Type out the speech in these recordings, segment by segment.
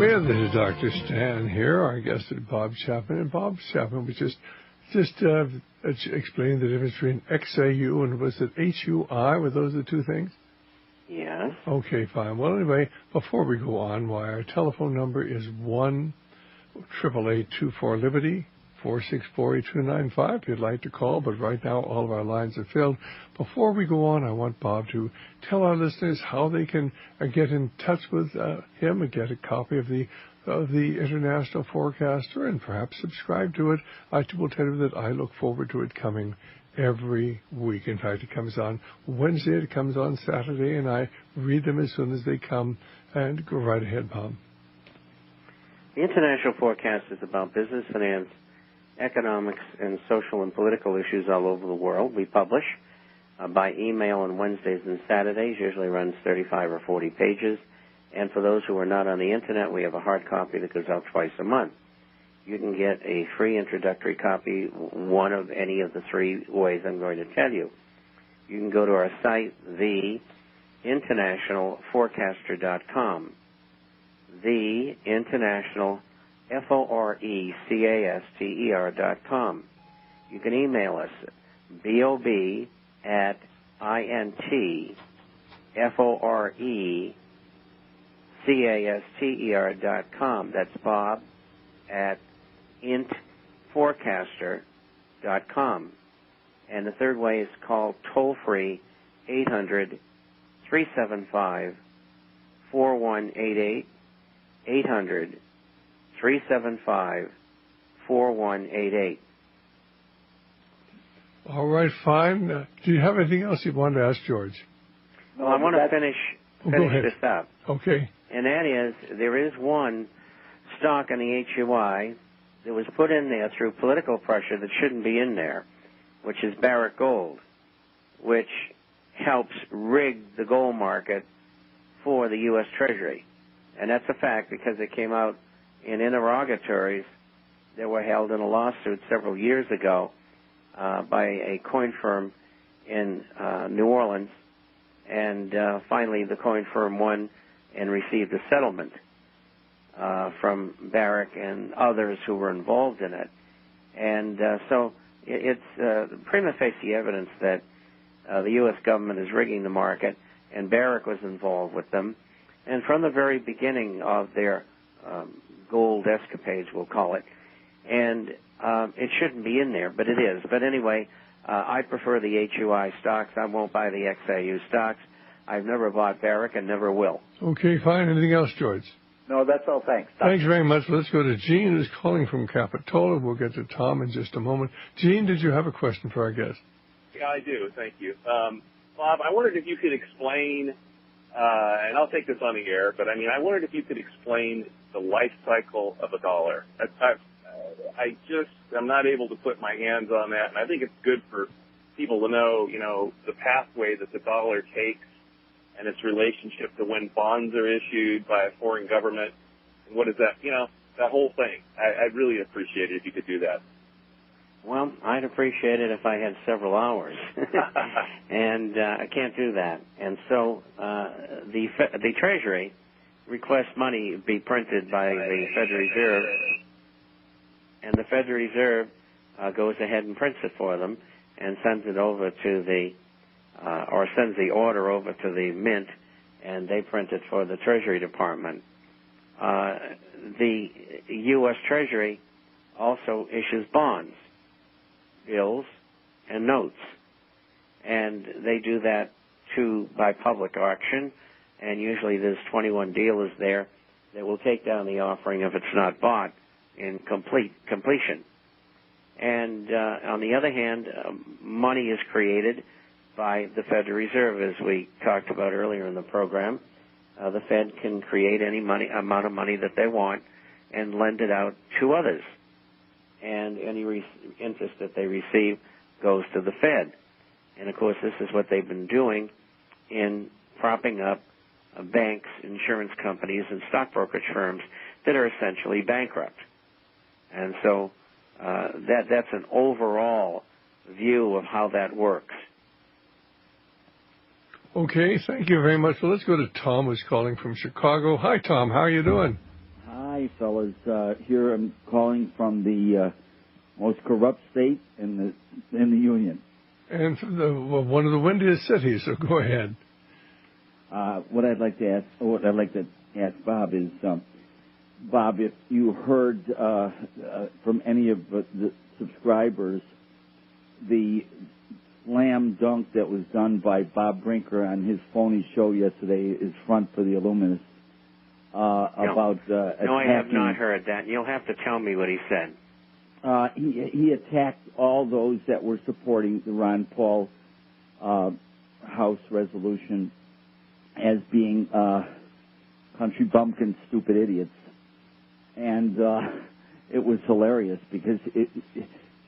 Well, this is Dr. Stan here. Our guest is Bob Chapman. And Bob Chapman was just explaining the difference between XAU and was it HUI? Were those the two things? Yes. Okay, fine. Well, anyway, before we go on, our telephone number is 1-888-24-LIBERTY, 464-8295 if you'd like to call, but right now all of our lines are filled. Before we go on, I want Bob to tell our listeners how they can get in touch with him and get a copy of the International Forecaster and perhaps subscribe to it. I will tell you that I look forward to it coming every week. In fact, it comes on Wednesday, it comes on Saturday, and I read them as soon as they come. And go right ahead, Bob. The International Forecast is about business, finance, economics, and social and political issues all over the world. We publish by email on Wednesdays and Saturdays, usually runs 35 or 40 pages. And for those who are not on the Internet, we have a hard copy that goes out twice a month. You can get a free introductory copy one of any of the three ways I'm going to tell you. You can go to our site, theinternationalforecaster.com. theinternationalforecaster.com. You can email us, bob@intforecaster.com. That's bob@intforecaster.com. And the third way is called toll-free 800-375-4188, 800-375-4188. All right, fine. Do you have anything else you want to ask George? Well, I want to finish this up. Okay. And that is, there is one stock in the HUI that was put in there through political pressure that shouldn't be in there, which is Barrick Gold, which helps rig the gold market for the U.S. Treasury. And that's a fact because it came out in interrogatories that were held in a lawsuit several years ago by a coin firm in New Orleans. And finally, the coin firm won and received a settlement from Barrick and others who were involved in it. And so it's prima facie evidence that the U.S. government is rigging the market, and Barrick was involved with them. And from the very beginning of their gold escapades, we'll call it, and it shouldn't be in there, but it is. But anyway, I prefer the HUI stocks. I won't buy the XAU stocks. I've never bought Barrick and never will. Okay, fine. Anything else, George? No, that's all. Thanks. Thanks very much. Let's go to Gene, who's calling from Capitola. We'll get to Tom in just a moment. Gene, did you have a question for our guest? Yeah, I do. Thank you. Bob, I wondered if you could explain, and I'll take this on the air, but I wondered if you could explain the life cycle of a dollar. I'm not able to put my hands on that, and I think it's good for people to know, the pathway that the dollar takes and its relationship to when bonds are issued by a foreign government, and what is that, that whole thing. I'd really appreciate it if you could do that. Well, I'd appreciate it if I had several hours, and I can't do that. And so the Treasury requests money be printed by the Federal Reserve, and the Federal Reserve goes ahead and prints it for them and sends it over to sends the order over to the Mint, and they print it for the Treasury Department. The U.S. Treasury also issues bonds, bills, and notes, and they do that by public auction, and usually there's 21 dealers there that will take down the offering if it's not bought in completion. And on the other hand, money is created by the Federal Reserve, as we talked about earlier in the program. The Fed can create any amount of money that they want and lend it out to others. And any interest that they receive goes to the Fed. And, of course, this is what they've been doing in propping up banks, insurance companies, and stock brokerage firms that are essentially bankrupt. And so that's an overall view of how that works. Okay, thank you very much. Well, let's go to Tom, who's calling from Chicago. Hi, Tom. How are you doing? Hi, fellas. Here I'm calling from the most corrupt state in the Union. And from one of the windiest cities, so go ahead. What I'd like to ask Bob is, Bob, if you heard from any of the subscribers the slam dunk that was done by Bob Brinker on his phony show yesterday, his front for the Illuminists, about attacking... No, I have not heard that. You'll have to tell me what he said. He attacked all those that were supporting the Ron Paul House resolution as being country bumpkin, stupid idiots. And it was hilarious because it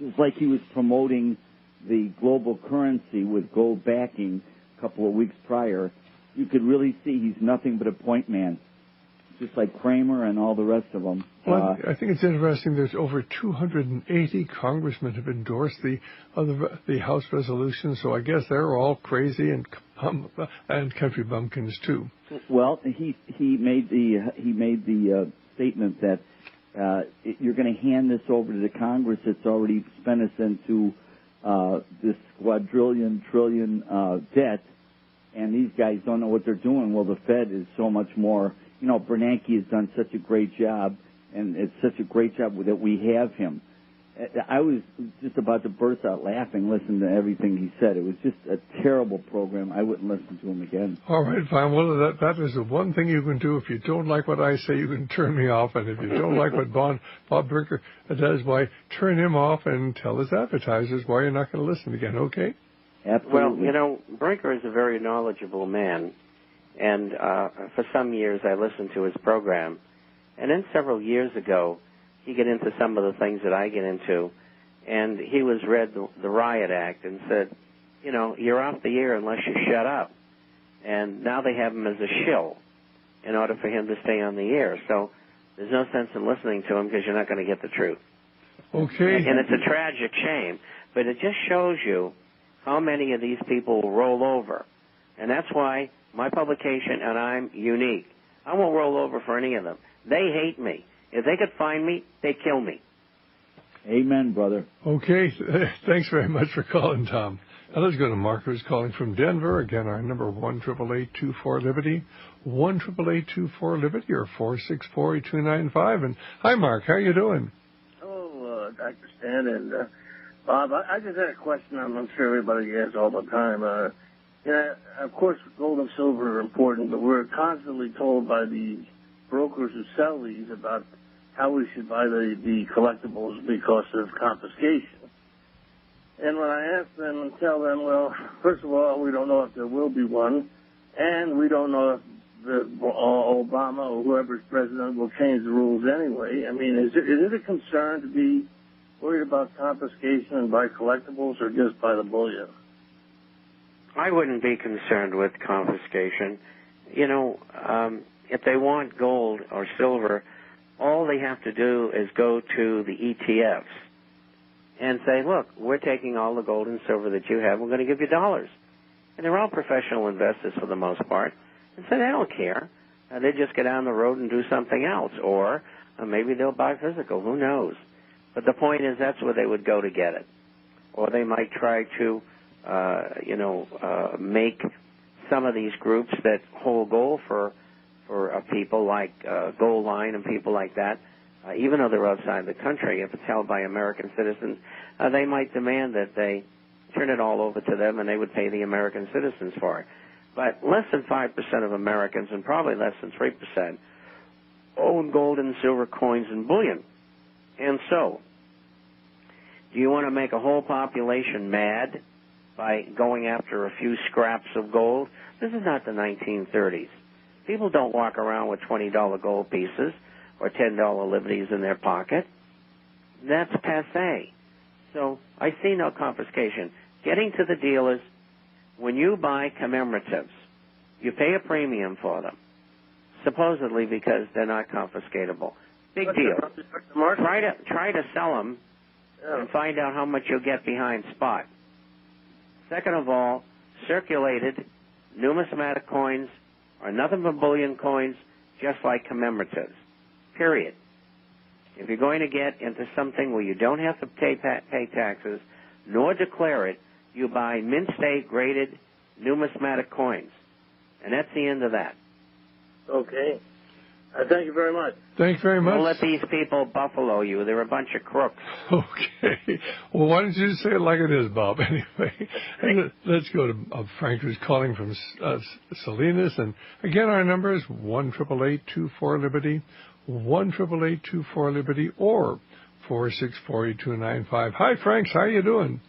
was like he was promoting the global currency with gold backing a couple of weeks prior. You could really see he's nothing but a point man, just like Kramer and all the rest of them. Well, I think it's interesting. There's over 280 congressmen have endorsed the House resolution, so I guess they're all crazy and country bumpkins too. Well, he made the statement that you're going to hand this over to the Congress that's already spent us into this quadrillion, trillion debt, and these guys don't know what they're doing. Well, the Fed is so much more. You know, Bernanke has done such a great job, and it's such a great job that we have him. I was just about to burst out laughing listening to everything he said. It was just a terrible program. I wouldn't listen to him again. All right, fine. Well, that is the one thing you can do. If you don't like what I say, you can turn me off. And if you don't like what Bob Brinker does, why, turn him off and tell his advertisers why you're not going to listen again, okay? Absolutely. Well, you know, Brinker is a very knowledgeable man. And for some years I listened to his program. And then several years ago, he got into some of the things that I get into. And he read the Riot Act and said, you know, you're off the air unless you shut up. And now they have him as a shill in order for him to stay on the air. So there's no sense in listening to him because you're not going to get the truth. Okay. And it's a tragic shame. But it just shows you how many of these people will roll over. And that's why my publication and I'm unique. I won't roll over for any of them. They hate me. If they could find me, they'd kill me. Amen, brother. Okay. Thanks very much for calling, Tom. Now let's go to Mark, who's calling from Denver. Again, our number 1-888-24-LIBERTY, 1-888-24-LIBERTY, or 464-8295. And hi, Mark. How you doing? Hello, Dr. Stan and Bob. I just had a question I'm sure everybody asks all the time. Of course, gold and silver are important, but we're constantly told by the brokers who sell these about how we should buy the collectibles because of confiscation. And when I ask them and tell them, well, first of all, we don't know if there will be one, and we don't know if Obama or whoever's president will change the rules anyway. I mean, is it a concern to be worried about confiscation and buy collectibles or just buy the bullion? I wouldn't be concerned with confiscation. You know, if they want gold or silver, all they have to do is go to the ETFs and say, look, we're taking all the gold and silver that you have. We're going to give you dollars. And they're all professional investors for the most part. And so they don't care. They just get down the road and do something else. Or maybe they'll buy physical. Who knows? But the point is that's where they would go to get it. Or they might try to make some of these groups that hold gold for people like Gold Line and people like that, even though they're outside the country, if it's held by American citizens, they might demand that they turn it all over to them and they would pay the American citizens for it. But less than 5% of Americans, and probably less than 3%, own gold and silver coins and bullion. And so, do you want to make a whole population mad by going after a few scraps of gold? This is not the 1930s. People don't walk around with $20 gold pieces or $10 liberties in their pocket. That's passé. So I see no confiscation. Getting to the dealers, when you buy commemoratives, you pay a premium for them, supposedly because they're not confiscatable. Big deal. Try to sell them and find out how much you'll get behind spot. Second of all, circulated numismatic coins are nothing but bullion coins, just like commemoratives. Period. If you're going to get into something where you don't have to pay taxes nor declare it, you buy mint state graded numismatic coins. And that's the end of that. Okay. Thank you very much. Thanks very much. Don't let these people buffalo you. They're a bunch of crooks. Okay. Well, why don't you just say it like it is, Bob? Anyway, let's go to Frank, who's calling from Salinas. And again, our number is 1-888-24-LIBERTY, 1-888-24-LIBERTY, or 464-8295. Hi, Frank. How are you doing?